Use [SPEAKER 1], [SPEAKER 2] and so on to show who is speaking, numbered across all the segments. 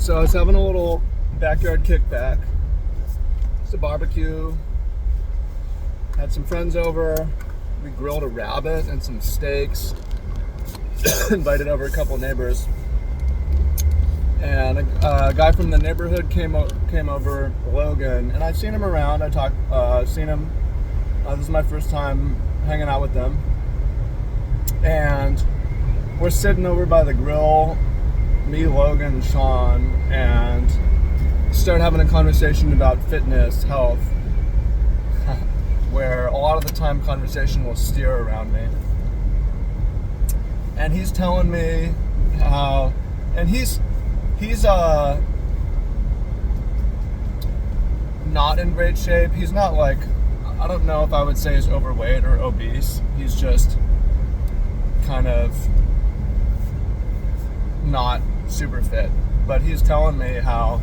[SPEAKER 1] So I was having a little backyard kickback. Just a barbecue. Had some friends over. We grilled a rabbit and some steaks. Invited over a couple neighbors. And a guy from the neighborhood came over, Logan, and I'd seen him around. Seen him. This is my first time hanging out with them. And we're sitting over by the grill, me, Logan, Sean, and start having a conversation about fitness, health, where a lot of the time conversation will steer around me. And he's telling me how, and he's not in great shape. He's not like, I don't know if I would say he's overweight or obese. He's just kind of not super fit. But he's telling me how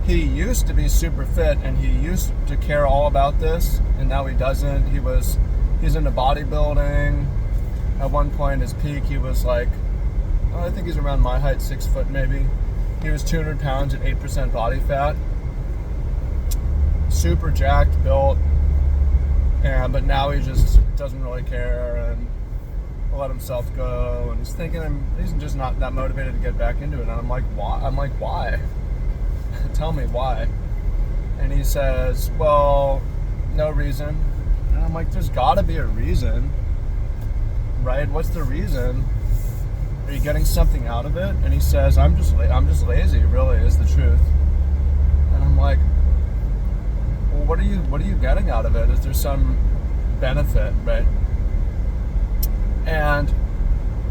[SPEAKER 1] he used to be super fit and he used to care all about this, and now he doesn't. He's into bodybuilding. At one point, his peak, he was like, I think he's around my height, 6 foot maybe. He was 200 pounds at 8% body fat. Super jacked, built. But now he just doesn't really care and let himself go. And he's thinking he's just not that motivated to get back into it. And I'm like, why? Tell me why. And he says, well, no reason. And I'm like, there's gotta be a reason, right? What's the reason? Are you getting something out of it? And he says, I'm just lazy, really, is the truth. And I'm like, well, what are you getting out of it? Is there some benefit, right? And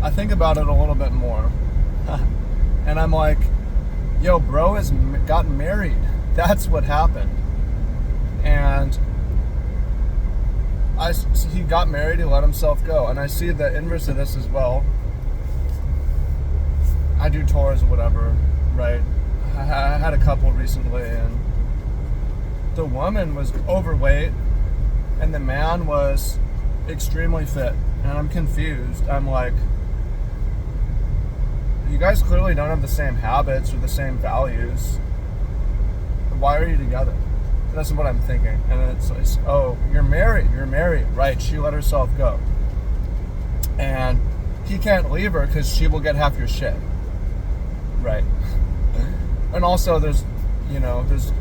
[SPEAKER 1] I think about it a little bit more. And I'm like, yo, bro has gotten married. That's what happened. And he got married, he let himself go. And I see the inverse of this as well. I do tours or whatever, right? I had a couple recently, and the woman was overweight and the man was extremely fit. And I'm confused. I'm like, you guys clearly don't have the same habits or the same values. Why are you together? That's what I'm thinking. And it's like, oh, you're married. Right, she let herself go. And he can't leave her because she will get half your shit. Right. And also there's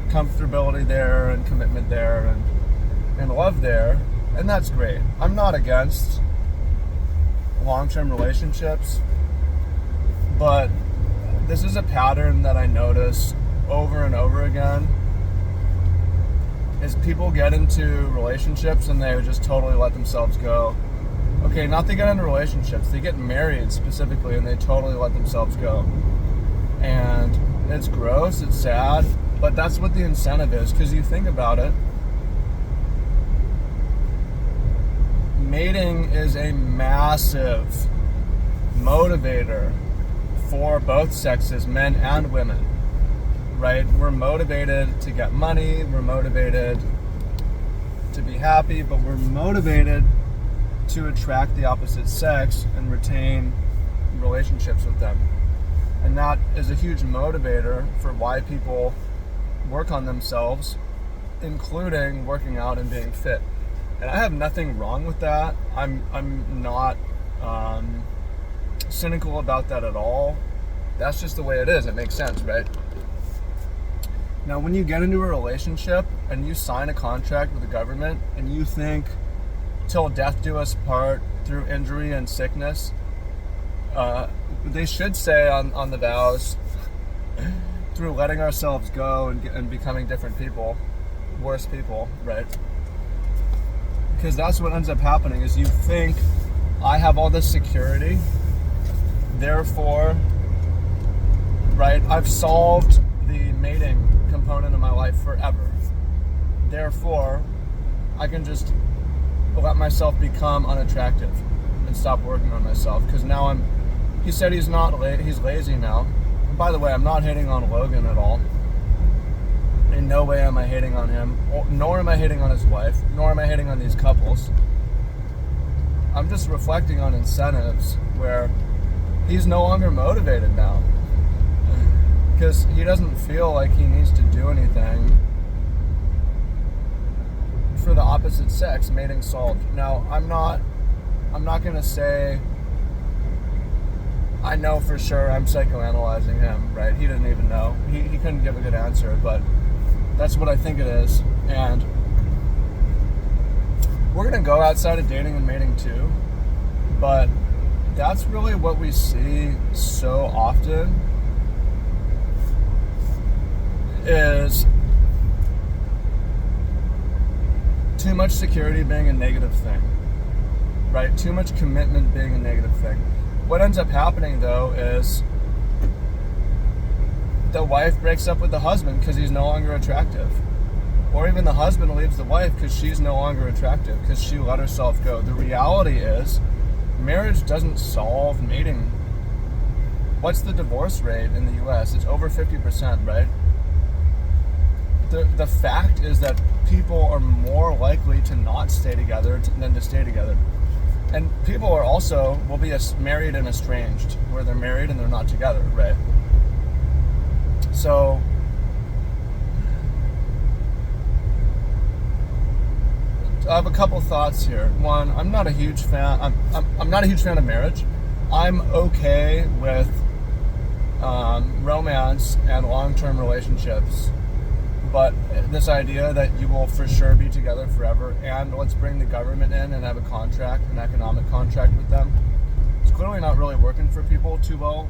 [SPEAKER 1] comfortability there and commitment there and love there. And that's great. I'm not against long-term relationships, but this is a pattern that I notice over and over again, is people get into relationships and they just totally let themselves go. Okay, not they get into relationships, they get married specifically and they totally let themselves go. And it's gross, it's sad, but that's what the incentive is, because you think about it, mating is a massive motivator for both sexes, men and women, right? We're motivated to get money, we're motivated to be happy, but we're motivated to attract the opposite sex and retain relationships with them. And that is a huge motivator for why people work on themselves, including working out and being fit. And I have nothing wrong with that. I'm not cynical about that at all. That's just the way it is. It makes sense, right? Now, when you get into a relationship and you sign a contract with the government and you think, till death do us part, through injury and sickness, they should say on the vows, through letting ourselves go and becoming different people, worse people, right? Because that's what ends up happening, is you think, I have all this security, therefore, right, I've solved the mating component of my life forever. Therefore, I can just let myself become unattractive and stop working on myself, because now he said he's lazy now. And by the way, I'm not hating on Logan at all. In no way am I hating on him, nor am I hating on his wife, nor am I hating on these couples. I'm just reflecting on incentives where he's no longer motivated now. because he doesn't feel like he needs to do anything for the opposite sex. Mating solved. Now, I'm not gonna say I know for sure I'm psychoanalyzing him, right? He didn't even know. He couldn't give a good answer, but that's what I think it is. And we're gonna go outside of dating and mating too, but that's really what we see so often, is too much security being a negative thing, right? Too much commitment being a negative thing. What ends up happening though is the wife breaks up with the husband because he's no longer attractive. Or even the husband leaves the wife because she's no longer attractive, because she let herself go. The reality is, marriage doesn't solve mating. What's the divorce rate in the US? It's over 50%, right? The fact is that people are more likely to not stay together than to stay together. And people are also, will be married and estranged, where they're married and they're not together, right? So, I have a couple thoughts here. One, I'm not a huge fan. I'm not a huge fan of marriage. I'm okay with romance and long-term relationships, but this idea that you will for sure be together forever, and let's bring the government in and have a contract, an economic contract with them, it's clearly not really working for people too well.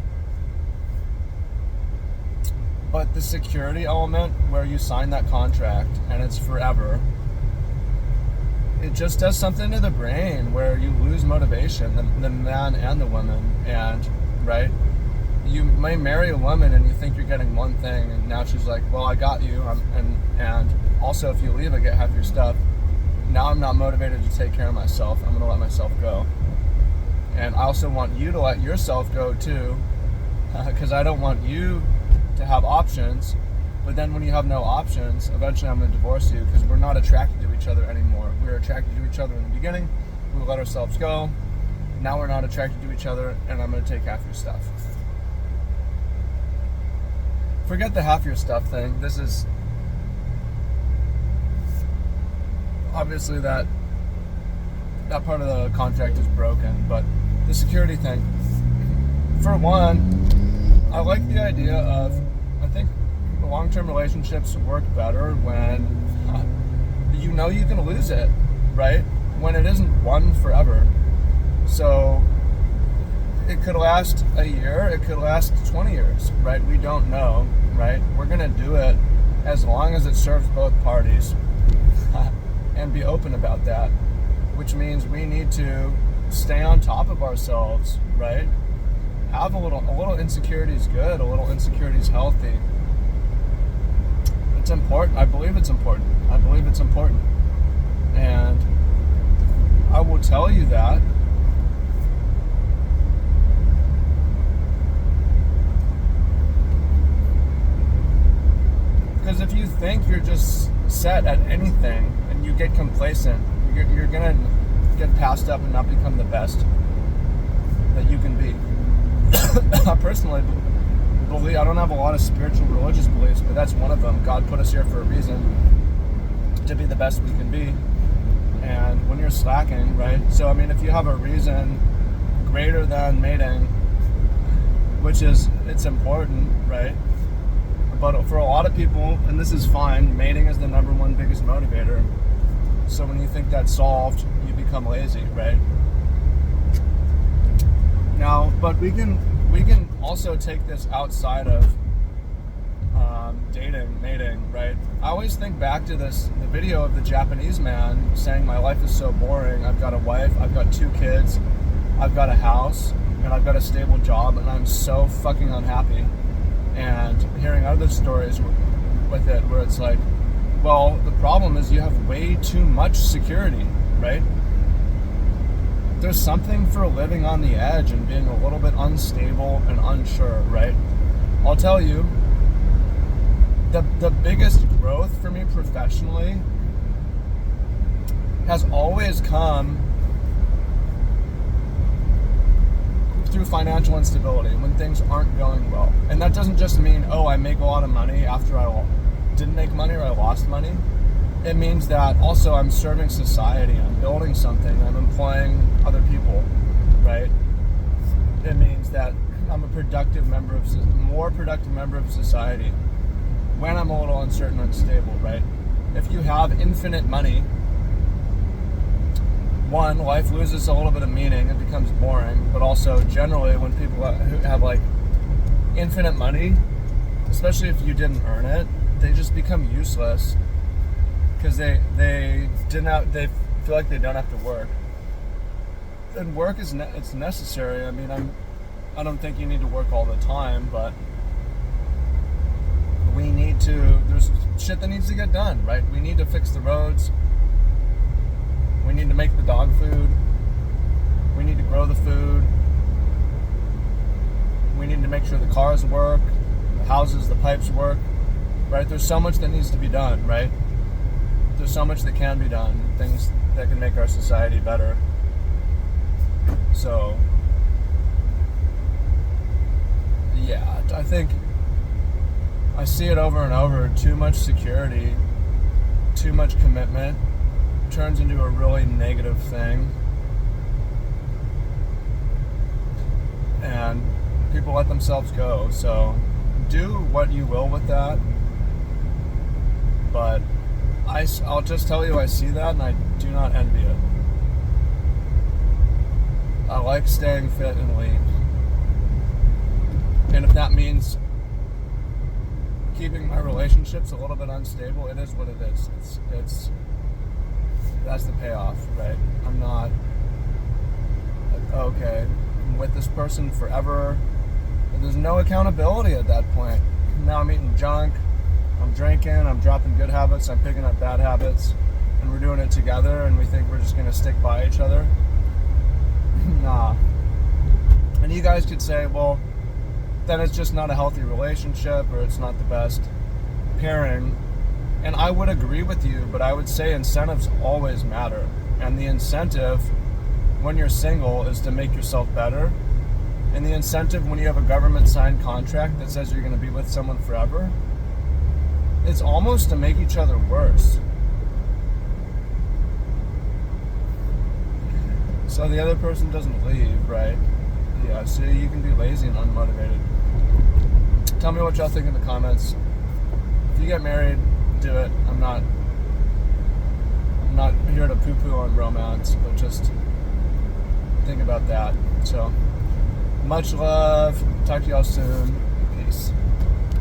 [SPEAKER 1] But the security element, where you sign that contract and it's forever, it just does something to the brain where you lose motivation, the man and the woman. And, right, you may marry a woman and you think you're getting one thing, and now she's like, well, I got you, and also if you leave, I get half your stuff. Now I'm not motivated to take care of myself. I'm going to let myself go. And I also want you to let yourself go too, because I don't want you to have options. But then when you have no options, eventually I'm going to divorce you, because we're not attracted to each other anymore. We were attracted to each other in the beginning. We let ourselves go. Now we're not attracted to each other, and I'm going to take half your stuff. Forget the half your stuff thing. This is obviously that part of the contract is broken, but the security thing, for one, I like the idea of, I think long-term relationships work better when you know you can lose it, right? When it isn't one forever. So it could last a year, it could last 20 years, right? We don't know, right? We're gonna do it as long as it serves both parties and be open about that, which means we need to stay on top of ourselves, right? Have a little insecurity is good, a little insecurity is healthy. It's important. I believe it's important. And I will tell you that because if you think you're just set at anything and you get complacent, you're gonna get passed up and not become the best that you can be. I personally believe, I don't have a lot of spiritual religious beliefs, but that's one of them. God put us here for a reason, to be the best we can be. And when you're slacking, right? So I mean, if you have a reason greater than mating, which is, it's important, right? But for a lot of people, and this is fine, mating is the number one biggest motivator. So when you think that's solved, you become lazy, right? Now, but we can also take this outside of dating, mating, right? I always think back to the video of the Japanese man saying, my life is so boring. I've got a wife, I've got 2 kids, I've got a house, and I've got a stable job, and I'm so fucking unhappy. And hearing other stories with it where it's like, well, the problem is you have way too much security, right? There's something for living on the edge and being a little bit unstable and unsure, right? I'll tell you, the biggest growth for me professionally has always come through financial instability, when things aren't going well. And that doesn't just mean, oh, I make a lot of money after I didn't make money or I lost money. It means that also I'm serving society, I'm building something, I'm employing other people, right? It means that I'm a more productive member of society when I'm a little uncertain, unstable, right? If you have infinite money, one, life loses a little bit of meaning, it becomes boring, but also generally when people who have like infinite money, especially if you didn't earn it, they just become useless because they feel like they don't have to work. And work it's necessary. I mean, I don't think you need to work all the time, but there's shit that needs to get done, right? We need to fix the roads. We need to make the dog food. We need to grow the food. We need to make sure the cars work, the houses, the pipes work, right? There's so much that needs to be done, right? There's so much that can be done, things that can make our society better. So, yeah, I think I see it over and over. Too much security, too much commitment turns into a really negative thing, and people let themselves go. So do what you will with that, but I'll just tell you I see that and I do not envy it. I like staying fit and lean, and if that means keeping my relationships a little bit unstable, it is what it is. It's that's the payoff, right? I'm not okay, I'm with this person forever. But there's no accountability at that point. Now I'm eating junk, I'm drinking, I'm dropping good habits, I'm picking up bad habits, and we're doing it together, and we think we're just gonna stick by each other. Nah. And you guys could say, well, then it's just not a healthy relationship, or it's not the best pairing. And I would agree with you, but I would say incentives always matter. And the incentive when you're single is to make yourself better. And the incentive when you have a government signed contract that says you're going to be with someone forever, it's almost to make each other worse. So the other person doesn't leave, right? Yeah, so you can be lazy and unmotivated. Tell me what y'all think in the comments. If you get married, do it. I'm not here to poo-poo on romance, but just think about that. So, much love. Talk to y'all soon. Peace.